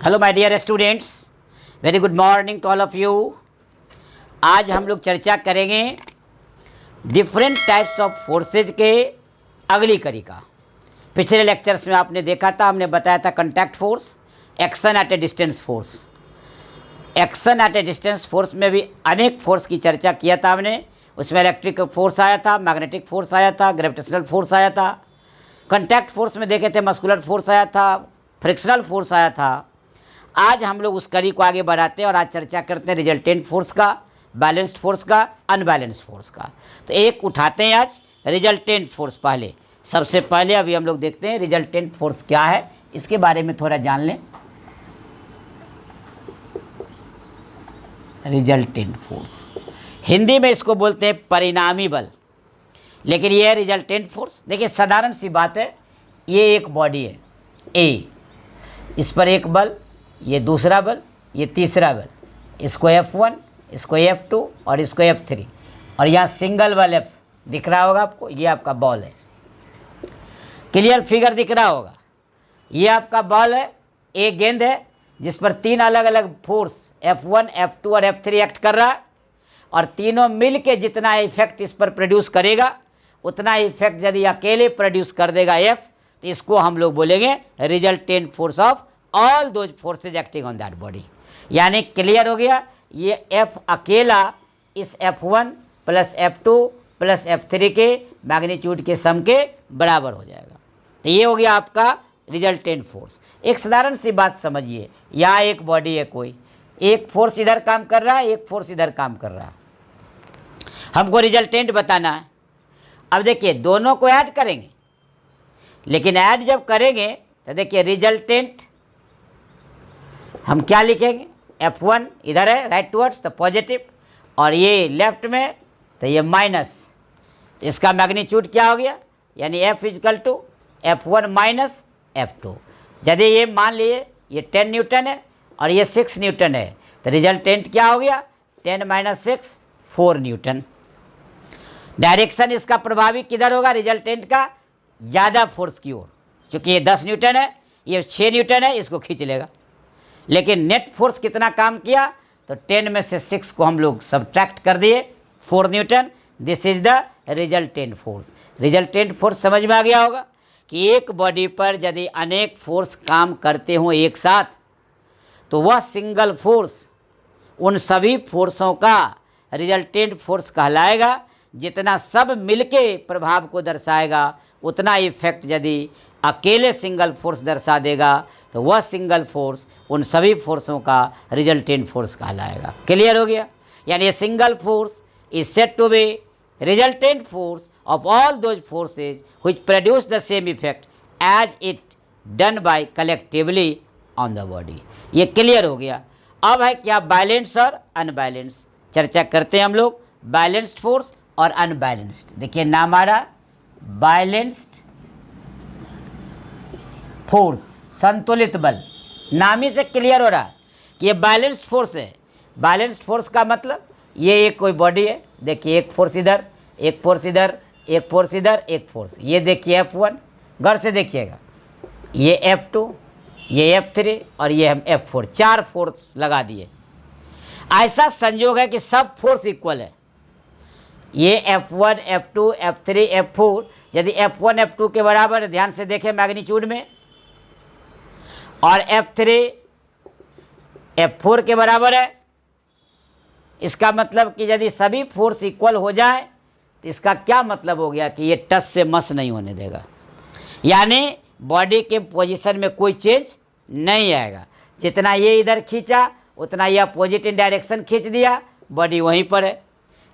Hello my dear students, very good morning to all of you. आज हम लोग चर्चा करेंगे डिफरेंट टाइप्स ऑफ फोर्सेज के अगली कड़ी का। पिछले लेक्चर्स में आपने देखा था, हमने बताया था contact force, action at A distance force. Action at A distance force में भी अनेक फोर्स की चर्चा किया था हमने। उसमें इलेक्ट्रिक फोर्स आया था, मैग्नेटिक फोर्स आया था, ग्रेविटेशनल फोर्स आया था। कॉन्टैक्ट फोर्स में देखे थे मस्कुलर फोर्स आया था, फ्रिक्शनल फोर्स आया था। आज हम लोग उस कड़ी को आगे बढ़ाते हैं और आज चर्चा करते हैं रिजल्टेंट फोर्स का, बैलेंस्ड फोर्स का, अनबैलेंस्ड फोर्स का। तो एक उठाते हैं आज रिजल्टेंट फोर्स। पहले सबसे पहले अभी हम लोग देखते हैं रिजल्टेंट फोर्स क्या है, इसके बारे में थोड़ा जान लें। रिजल्टेंट फोर्स हिंदी में इसको बोलते हैं परिणामी बल, लेकिन ये है रिजल्टेंट फोर्स। देखिए साधारण सी बात है, ये एक बॉडी है ए, इस पर एक बल, ये दूसरा बल, ये तीसरा बल, इसको F1, इसको F2 और इसको F3, और यहाँ सिंगल बल F दिख रहा होगा आपको, ये आपका बॉल है। क्लियर फिगर दिख रहा होगा, ये आपका बॉल है, एक गेंद है जिस पर तीन अलग अलग फोर्स F1, F2 और F3 एक्ट कर रहा है, और तीनों मिल के जितना इफेक्ट इस पर प्रोड्यूस करेगा उतना इफेक्ट यदि अकेले प्रोड्यूस कर देगा F, तो इसको हम लोग बोलेंगे resultant force of all those forces acting on that body. यानी क्लियर हो गया, ये F अकेला इस F1 plus F2 plus F3 के मैग्नीट्यूड के सम के बराबर हो जाएगा। तो ये हो गया आपका रिजल्टेंट फोर्स। एक साधारण सी बात समझिए, यहाँ एक बॉडी है, कोई एक फोर्स इधर काम कर रहा है, एक फोर्स इधर काम कर रहा है, हमको रिजल्टेंट बताना है। अब देखिए दोनों को ऐड करेंगे, लेकिन ऐड जब करेंगे तो देखिए रिजल्टेंट हम क्या लिखेंगे, F1 इधर है राइट टुवर्ड्स तो पॉजिटिव, और ये लेफ्ट में तो ये माइनस। इसका मैग्नीट्यूड क्या हो गया, यानी F is equal to F1 minus F2। यदि ये मान लिए ये 10 न्यूटन है और ये 6 न्यूटन है, तो रिजल्टेंट क्या हो गया, 10 माइनस 6 4 न्यूटन। डायरेक्शन इसका प्रभावी किधर होगा, रिजल्टेंट का ज़्यादा फोर्स की ओर। चूँकि ये 10 न्यूटन है, ये 6 न्यूटन है, इसको खींच लेगा। लेकिन नेट फोर्स कितना काम किया, तो 10 में से 6 को हम लोग सब्ट्रैक्ट कर दिए, 4 Newton. This is the resultant force. Resultant force समझ में आ गया होगा कि एक बॉडी पर यदि अनेक फोर्स काम करते हों एक साथ, तो वह सिंगल फोर्स उन सभी फोर्सों का रिजल्टेंट फोर्स कहलाएगा। जितना सब मिलके प्रभाव को दर्शाएगा उतना इफेक्ट यदि अकेले सिंगल फोर्स दर्शा देगा, तो वह सिंगल फोर्स उन सभी फोर्सों का रिजल्टेंट फोर्स कहलाएगा। क्लियर हो गया, यानी ये single force is said to be resultant force of all those forces which produce the same effect as it done by collectively on the body. ये क्लियर हो गया। अब है क्या बैलेंस और अनबैलेंस, चर्चा करते हैं हम लोग बैलेंस्ड फोर्स और अनबैलेंस्ड। देखिए नाम आ रहा बैलेंस्ड फोर्स, संतुलित बल। नाम ही से क्लियर हो रहा है कि ये बैलेंस्ड फोर्स है। बैलेंस्ड फोर्स का मतलब ये एक कोई बॉडी है, देखिए एक फोर्स इधर, एक फोर्स इधर, एक फोर्स इधर, एक फोर्स। ये देखिए F1, गौर से देखिएगा, ये F2, ये F3 और ये हम F4, 4 फोर्स लगा दिए। ऐसा संयोग है कि सब फोर्स इक्वल है। ये F1, F2, F3, F4 यदि F1 F2 के बराबर है, ध्यान से देखें मैग्नीट्यूड में, और F3 F4 के बराबर है, इसका मतलब कि यदि सभी फोर्स इक्वल हो जाए तो इसका क्या मतलब हो गया कि ये टच से मस नहीं होने देगा। यानी बॉडी के पोजीशन में कोई चेंज नहीं आएगा। जितना ये इधर खींचा उतना ये अपोजिट इन डायरेक्शन खींच दिया, बॉडी वहीं पर है।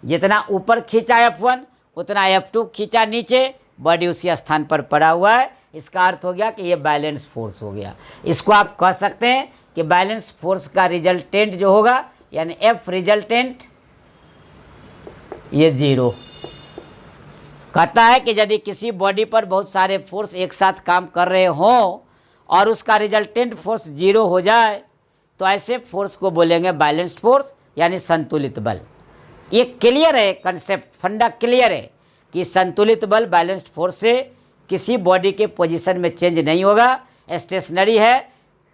जितना ऊपर खींचा F1 उतना F2 खींचा नीचे, बॉडी उसी स्थान पर पड़ा हुआ है। इसका अर्थ हो गया कि ये बैलेंस फोर्स हो गया। इसको आप कह सकते हैं कि बैलेंस फोर्स का रिजल्टेंट जो होगा, यानी F रिजल्टेंट ये 0 कहता है कि यदि किसी बॉडी पर बहुत सारे फोर्स एक साथ काम कर रहे हों और उसका रिजल्टेंट फोर्स 0 हो जाए, तो ऐसे फोर्स को बोलेंगे बैलेंस्ड फोर्स, यानी संतुलित बल। ये क्लियर है कंसेप्ट, फंडा क्लियर है कि संतुलित बल बैलेंस्ड फोर्स से किसी बॉडी के पोजीशन में चेंज नहीं होगा, स्टेशनरी है,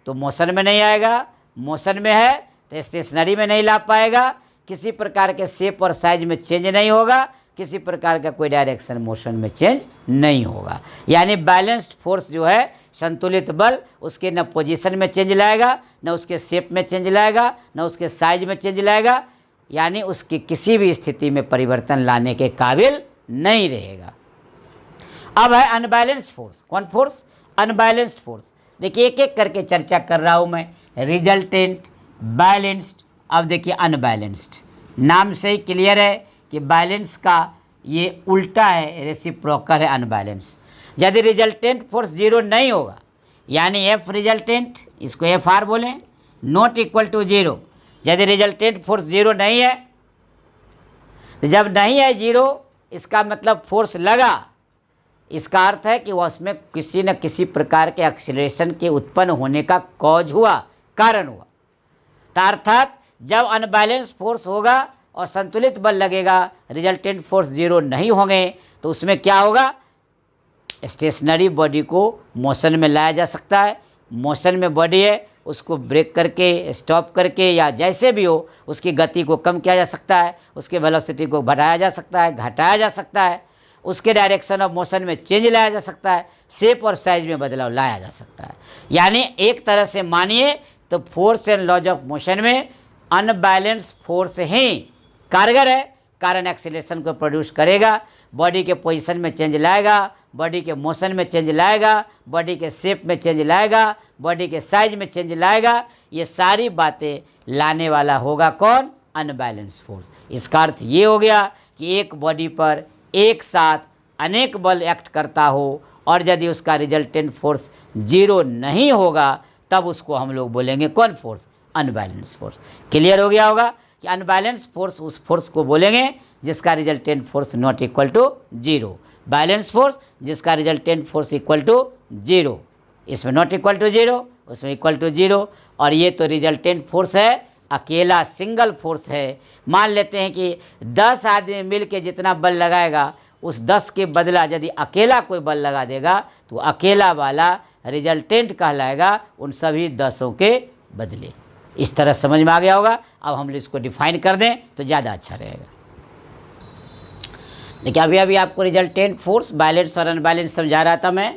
तो मोशन में नहीं आएगा, मोशन में है तो स्टेशनरी में नहीं ला पाएगा, किसी प्रकार के शेप और साइज में चेंज नहीं होगा, किसी प्रकार का कोई डायरेक्शन मोशन में चेंज नहीं होगा। यानी बैलेंस्ड फोर्स जो है, संतुलित बल, उसके न पोजीशन में चेंज लाएगा, न उसके शेप में चेंज लाएगा, न उसके साइज में चेंज लाएगा, यानी उसकी किसी भी स्थिति में परिवर्तन लाने के काबिल नहीं रहेगा। अब है अनबैलेंस्ड फोर्स। कौन फोर्स? Unbalanced force. देखिए एक एक करके चर्चा कर रहा हूं मैं। रिजल्टेंट, बैलेंस्ड, अब देखिए अनबैलेंस्ड। नाम से ही क्लियर है कि बैलेंस का ये उल्टा है, रेसिप्रोकल है अनबैलेंस। यदि रिजल्टेंट फोर्स जीरो नहीं होगा, यानी एफ रिजल्टेंट, इसको एफ आर बोलें, नॉट इक्वल टू जीरो। यदि रिजल्टेंट फोर्स जीरो नहीं है, जब नहीं है जीरो, इसका मतलब फोर्स लगा, इसका अर्थ है कि वह उसमें किसी न किसी प्रकार के एक्सीलरेशन के उत्पन्न होने का कॉज हुआ, कारण हुआ। तो अर्थात जब अनबैलेंस फोर्स होगा और संतुलित बल लगेगा, रिजल्टेंट फोर्स जीरो नहीं होंगे, तो उसमें क्या होगा? स्टेशनरी बॉडी को मोशन में लाया जा सकता है। मोशन में बॉडी है, उसको ब्रेक करके, स्टॉप करके, या जैसे भी हो, उसकी गति को कम किया जा सकता है, उसके वेलोसिटी को बढ़ाया जा सकता है, घटाया जा सकता है, उसके डायरेक्शन ऑफ मोशन में चेंज लाया जा सकता है, शेप और साइज में बदलाव लाया जा सकता है। यानी एक तरह से मानिए तो force and laws of motion में अनबैलेंस फोर्स ही कारगर है, कारण एक्सीलरेशन को प्रोड्यूस करेगा, बॉडी के पोजीशन में चेंज लाएगा, बॉडी के मोशन में चेंज लाएगा, बॉडी के शेप में चेंज लाएगा, बॉडी के साइज में चेंज लाएगा। ये सारी बातें लाने वाला होगा कौन? Unbalance force. इसका अर्थ ये हो गया कि एक बॉडी पर एक साथ अनेक बल एक्ट करता हो और यदि उसका रिजल्टेंट फोर्स जीरो नहीं होगा, तब उसको हम लोग बोलेंगे कौन फोर्स? Unbalance force. क्लियर हो गया होगा कि अनबैलेंस फोर्स उस फोर्स को बोलेंगे जिसका resultant force not equal to zero, balance force जिसका resultant force equal to zero. इसमें नॉट इक्वल टू जीरो, उसमें इक्वल टू जीरो। और ये तो रिजल्टेंट फोर्स है, अकेला सिंगल फोर्स है। मान लेते हैं कि 10 आदमी मिल के जितना बल लगाएगा, उस 10 के बदला यदि अकेला कोई बल लगा देगा, तो अकेला वाला रिजल्टेंट कहलाएगा उन सभी 10 के बदले। इस तरह समझ में आ गया होगा। अब हम इसको डिफाइन कर दें तो ज़्यादा अच्छा रहेगा। देखिए अभी आपको रिजल्टेंट फोर्स, बैलेंस और अनबैलेंस समझा रहा था मैं।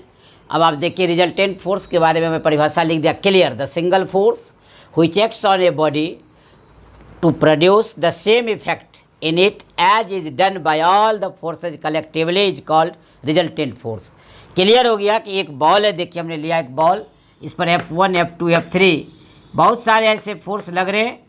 अब आप देखिए रिजल्टेंट फोर्स के बारे में मैं परिभाषा लिख दिया, clear. The single force which acts on a body to produce the same effect in it as is done by all the forces collectively is called resultant force। Clear हो गया कि एक बॉल है, देखिए हमने लिया एक बॉल, इस पर F1, F2, F3 बहुत सारे ऐसे फोर्स लग रहे हैं।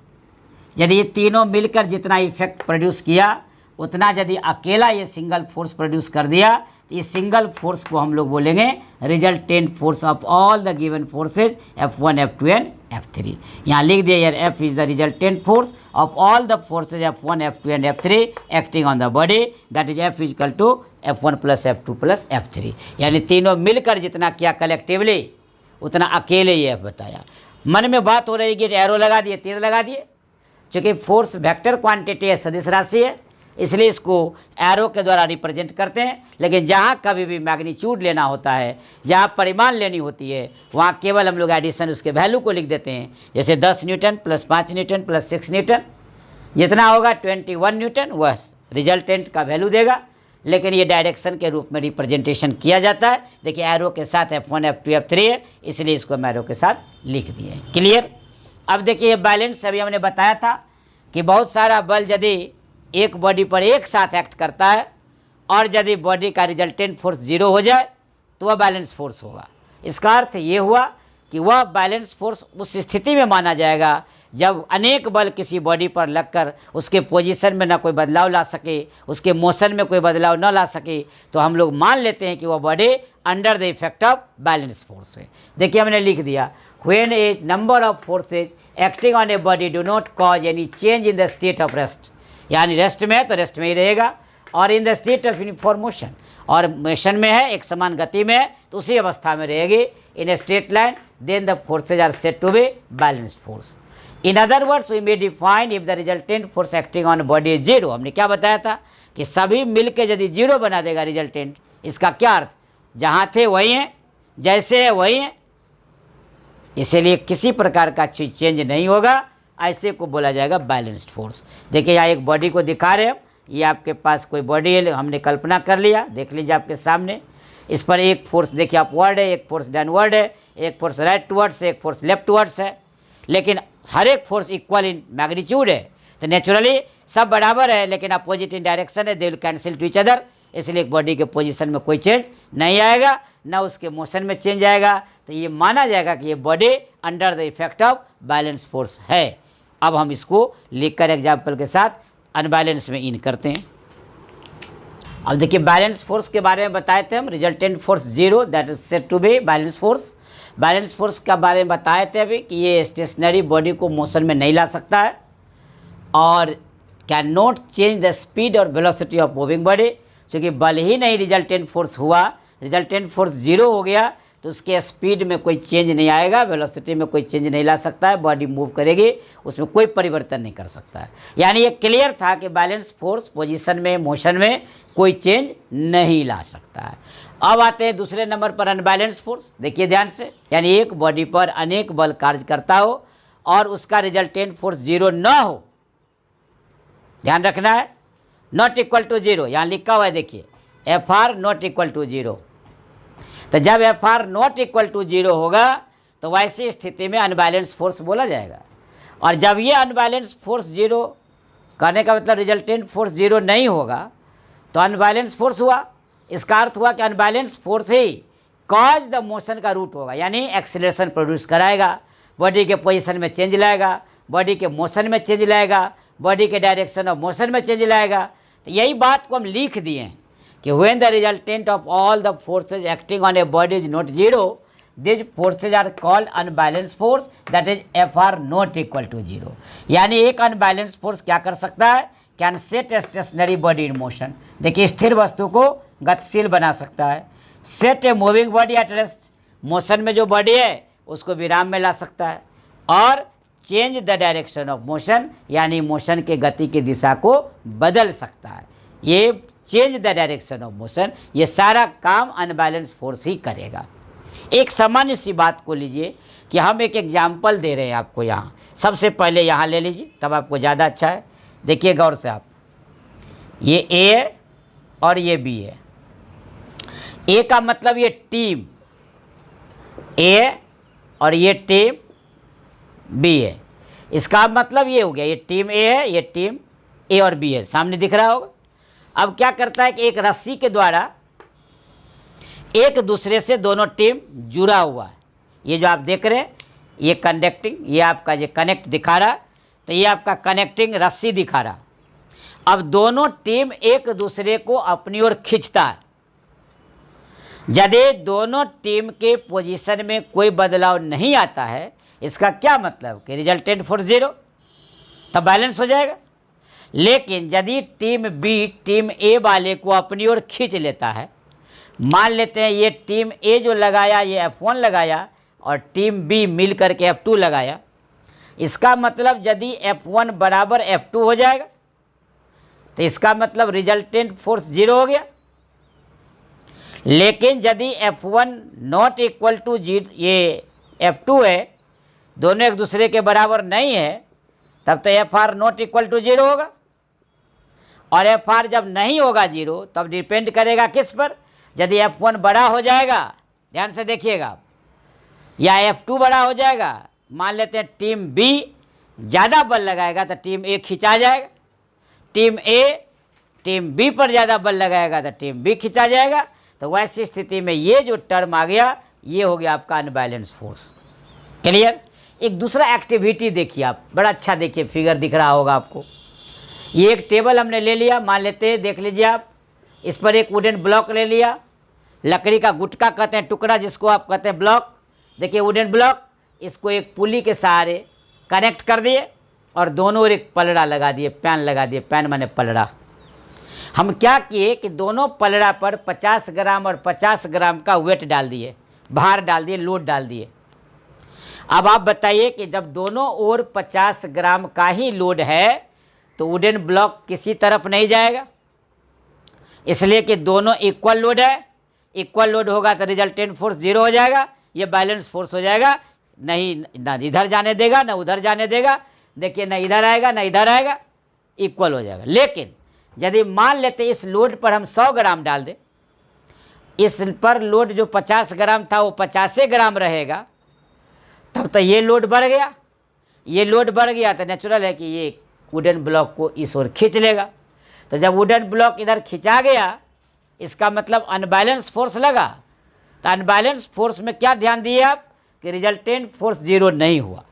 यदि ये तीनों मिलकर जितना इफेक्ट प्रोड्यूस किया, उतना यदि अकेला ये सिंगल फोर्स प्रोड्यूस कर दिया, तो इस सिंगल फोर्स को हम लोग बोलेंगे resultant force of all the given forces F1, F2 and F3। यहाँ लिख दिया यार, F is the resultant force of all the forces F1, F2 and F3 acting on the body, that is F equal to F1 plus F2 plus F3। यानी तीनों मिलकर जितना किया collectively, उतना अकेले ये F बताया। मन में बात हो रही है कि एरो लगा दिए, तीर लगा दिए। चूँकि फोर्स वेक्टर क्वांटिटी है, सदिश राशि है, इसलिए इसको एरो के द्वारा रिप्रेजेंट करते हैं। लेकिन जहाँ कभी भी मैग्नीट्यूड लेना होता है, जहाँ परिमाण लेनी होती है, वहाँ केवल हम लोग एडिशन उसके वैल्यू को लिख देते हैं। जैसे 10 Newton plus 5 Newton plus 6 Newton, जितना होगा 21 न्यूटन, वह रिजल्टेंट का वैल्यू देगा। लेकिन ये डायरेक्शन के रूप में रिप्रेजेंटेशन किया जाता है। देखिए एरो के साथ F1, F2, F3 है, इसलिए इसको हम एरो के साथ लिख दिए। क्लियर। अब देखिए ये बैलेंस अभी हमने बताया था कि बहुत सारा बल यदि एक बॉडी पर एक साथ एक्ट करता है और यदि बॉडी का रिजल्टेंट फोर्स जीरो हो जाए, तो वह बैलेंस फोर्स होगा। इसका अर्थ ये हुआ कि वह बैलेंस फोर्स उस स्थिति में माना जाएगा जब अनेक बल किसी बॉडी पर लगकर उसके पोजीशन में ना कोई बदलाव ला सके, उसके मोशन में कोई बदलाव न ला सके, तो हम लोग मान लेते हैं कि वह body under the effect of balance force है। देखिए हमने लिख दिया, when A number of forces acting on a body do not cause any change in the state of rest, यानी रेस्ट में है तो रेस्ट में ही रहेगा, और in the state of uniform motion, और मोशन में है, एक समान गति में है, तो उसी अवस्था में रहेगी in a straight line, then the forces are said to be balanced force. In other words we may define if the resultant force acting on body is zero. हमने क्या बताया था कि सभी मिलकर यदि जीरो बना देगा रिजल्टेंट, इसका क्या अर्थ, जहाँ थे वही हैं, जैसे है वही हैं, इसीलिए किसी प्रकार का चीज चेंज नहीं होगा, ऐसे को बोला जाएगा बैलेंस्ड फोर्स। देखिए यहाँ एक बॉडी को दिखा रहे हैं, ये आपके पास कोई बॉडी है, हमने कल्पना कर लिया, देख लीजिए आपके सामने। इस पर एक फोर्स देखिए अपवर्ड है, एक फोर्स डाउनवर्ड है, एक फोर्स राइट टुवर्ड्स है, एक फोर्स लेफ्ट टुवर्ड्स है, लेकिन हर एक फोर्स इक्वल इन मैग्नीट्यूड है। तो नेचुरली सब बराबर है, लेकिन अपोजिट इन डायरेक्शन है, they will cancel two each other. इसलिए एक बॉडी के पोजीशन में कोई चेंज नहीं आएगा, ना उसके मोशन में चेंज आएगा। तो ये माना जाएगा कि ये body under the effect of balance force है। अब हम इसको लिखकर एग्जाम्पल के साथ अनबैलेंस में इन करते हैं। अब देखिए बैलेंस फोर्स के बारे में बताए थे हम, resultant force 0 that is said to be balance force. Balance force के बारे में बताए थे अभी कि ये स्टेशनरी बॉडी को मोशन में नहीं ला सकता है और can not change the speed और वेलोसिटी ऑफ मूविंग बॉडी। क्योंकि बल ही नहीं रिजल्टेंट फोर्स हुआ, रिजल्टेंट फोर्स 0 हो गया तो उसके स्पीड में कोई चेंज नहीं आएगा, वेलोसिटी में कोई चेंज नहीं ला सकता है, बॉडी मूव करेगी, उसमें कोई परिवर्तन नहीं कर सकता है। यानी ये क्लियर था कि बैलेंस फोर्स पोजीशन में, मोशन में कोई चेंज नहीं ला सकता है। अब आते हैं दूसरे नंबर पर अनबैलेंस फोर्स। देखिए ध्यान से, यानी एक बॉडी पर अनेक बल कार्य करता हो और उसका रिजल्टेंट फोर्स 0 न हो, ध्यान रखना है, नॉट इक्वल टू 0, यहाँ लिखा हुआ है देखिए Fr नॉट इक्वल टू 0। तो जब Fr नॉट इक्वल टू 0 होगा तो वैसी स्थिति में अनबैलेंस फोर्स बोला जाएगा। और जब ये अनबैलेंस फोर्स 0 कहने का मतलब रिजल्टेंट फोर्स 0 नहीं होगा तो अनबैलेंस फोर्स हुआ। इसका अर्थ हुआ कि unbalance force he cause the motion का रूट होगा, यानी एक्सीलरेशन प्रोड्यूस कराएगा, बॉडी के पोजीशन में चेंज लाएगा, बॉडी के मोशन में चेंज लाएगा, बॉडी के डायरेक्शन ऑफ मोशन में चेंज लाएगा। तो यही बात को हम लिख दिए हैं कि when the resultant of all the forces acting on a body is not 0, this forces are called unbalance force that is Fr not equal to 0। यानी एक अनबैलेंस फोर्स क्या कर सकता है, can set a stationary body in motion. देखिए स्थिर वस्तु को गतिशील बना सकता है, set a moving body at rest, motion में जो बॉडी है उसको विराम में ला सकता है, और change the direction of motion, यानी मोशन के गति की दिशा को बदल सकता है। ये change the direction of motion, ये सारा काम अनबैलेंस फोर्स ही करेगा। एक सामान्य सी बात को लीजिए कि हम एक एग्जाम्पल दे रहे हैं आपको यहाँ, सबसे पहले यहाँ ले लीजिए तब आपको ज़्यादा अच्छा है। देखिए गौर से आप, ये ए है और ये बी है। ए का मतलब ये टीम ए और ये टीम बी है, इसका मतलब ये हो गया, ये टीम ए है, ये टीम ए और बी है, सामने दिख रहा होगा। अब क्या करता है कि एक रस्सी के द्वारा एक दूसरे से दोनों टीम जुड़ा हुआ है। ये जो आप देख रहे हैं ये कंडक्टिंग, ये आपका ये कनेक्ट दिखा रहा, तो ये आपका कनेक्टिंग रस्सी दिखा रहा। अब दोनों टीम एक दूसरे को अपनी ओर खींचता है। यदि दोनों टीम के पोजीशन में कोई बदलाव नहीं आता है, इसका क्या मतलब कि रिजल्टेंट फोर्स 0, तब बैलेंस हो जाएगा। लेकिन यदि टीम बी टीम ए वाले को अपनी ओर खींच लेता है, मान लेते हैं ये टीम ए जो लगाया ये F1 लगाया और टीम बी मिल करके F2 लगाया, इसका मतलब यदि F1 बराबर F2 हो जाएगा तो इसका मतलब रिजल्टेंट फोर्स 0 हो गया। लेकिन यदि F1 नॉट इक्वल टू 0, ये F2 है, दोनों एक दूसरे के बराबर नहीं है, तब तो Fr नॉट इक्वल टू 0 होगा। और Fr जब नहीं होगा 0 तब डिपेंड करेगा किस पर, यदि F1 बड़ा हो जाएगा, ध्यान से देखिएगा, या F2 बड़ा हो जाएगा, मान लेते हैं टीम बी ज़्यादा बल लगाएगा तो टीम ए खिंचा जाएगा, टीम ए टीम बी पर ज़्यादा बल लगाएगा तो टीम बी खिंचा जाएगा। तो वैसी स्थिति में ये जो टर्म आ गया ये हो गया आपका अनबैलेंस फोर्स। क्लियर। एक दूसरा एक्टिविटी देखिए आप, बड़ा अच्छा देखिए, फिगर दिख रहा होगा आपको। ये एक टेबल हमने ले लिया, मान लेते हैं, देख लीजिए आप, इस पर एक वुडन ब्लॉक ले लिया, लकड़ी का गुटका कहते हैं, टुकड़ा जिसको आप कहते हैं ब्लॉक। देखिए वुडन ब्लॉक, इसको एक पुली के सहारे कनेक्ट कर दिए और दोनों ओर एक पलड़ा लगा दिए, पैन लगा दिए, पैन माने पलड़ा। हम क्या किए कि दोनों पलड़ा पर 50 ग्राम और 50 ग्राम का वेट डाल दिए, भार डाल दिए, लोड डाल दिए। अब आप बताइए कि जब दोनों ओर 50 ग्राम का ही लोड है तो वुडन ब्लॉक किसी तरफ नहीं जाएगा, इसलिए कि दोनों इक्वल लोड है। इक्वल लोड होगा तो रिजल्टेंट फोर्स 0 हो जाएगा, ये बैलेंस फोर्स हो जाएगा। नहीं, ना इधर जाने देगा ना उधर जाने देगा। देखिए ना इधर आएगा ना इधर आएगा, इक्वल हो जाएगा। लेकिन यदि मान लेते इस लोड पर हम 100 ग्राम डाल दें, इस पर लोड जो 50 ग्राम था वो 50 ग्राम रहेगा, तब तो ये लोड बढ़ गया। ये लोड बढ़ गया तो नेचुरल है कि ये वुडन ब्लॉक को इस ओर खींच लेगा। तो जब वुडन ब्लॉक इधर खिंचा गया, इसका मतलब अनबैलेंस फोर्स लगा। तो अनबैलेंस फोर्स में क्या ध्यान दिए आप कि रिजल्टेंट फोर्स 0 नहीं हुआ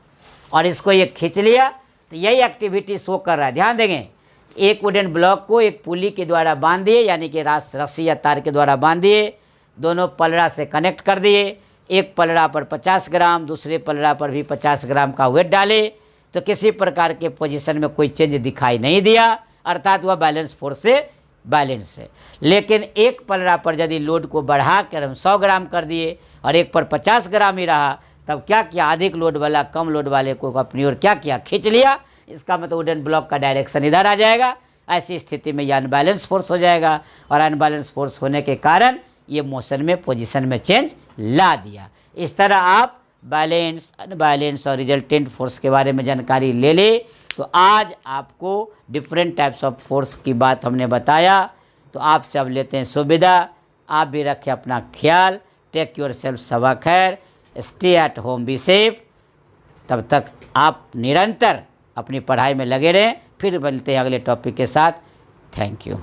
और इसको ये खींच लिया। तो यही एक्टिविटी शो कर रहा है। ध्यान देंगे, एक वुडन ब्लॉक को एक पुली के द्वारा बांध दिए, यानी कि रस्सी या तार के द्वारा बांध दिए, दोनों पलड़ा से कनेक्ट कर दिए। एक पलड़ा पर 50 ग्राम, दूसरे पलड़ा पर भी 50 ग्राम का वेट डाले, तो किसी प्रकार के पोजीशन में कोई चेंज दिखाई नहीं दिया, अर्थात वह बैलेंस फोर्स से बैलेंस है। लेकिन एक पलड़ा पर यदि लोड को बढ़ा कर हम 100 ग्राम कर दिए और एक पर 50 ग्राम ही रहा, तब क्या किया, अधिक लोड वाला कम लोड वाले को अपनी ओर क्या किया, खींच लिया। इसका मतलब वुडन ब्लॉक का डायरेक्शन इधर आ जाएगा। ऐसी स्थिति में यह अनबैलेंस फोर्स हो जाएगा और अनबैलेंस फोर्स होने के कारण ये मोशन में पोजीशन में चेंज ला दिया। इस तरह आप बैलेंस, अनबैलेंस और रिजल्टेंट फोर्स के बारे में जानकारी ले ले। तो आज आपको डिफरेंट टाइप्स ऑफ फोर्स की बात हमने बताया। तो आपसे अब लेते हैं सुविधा। आप भी रखें अपना ख्याल। टेक योर सेल्फ सबा खैर। Stay at home, be safe. तब तक आप निरंतर अपनी पढ़ाई में लगे रहें। फिर मिलते हैं अगले टॉपिक के साथ। Thank you.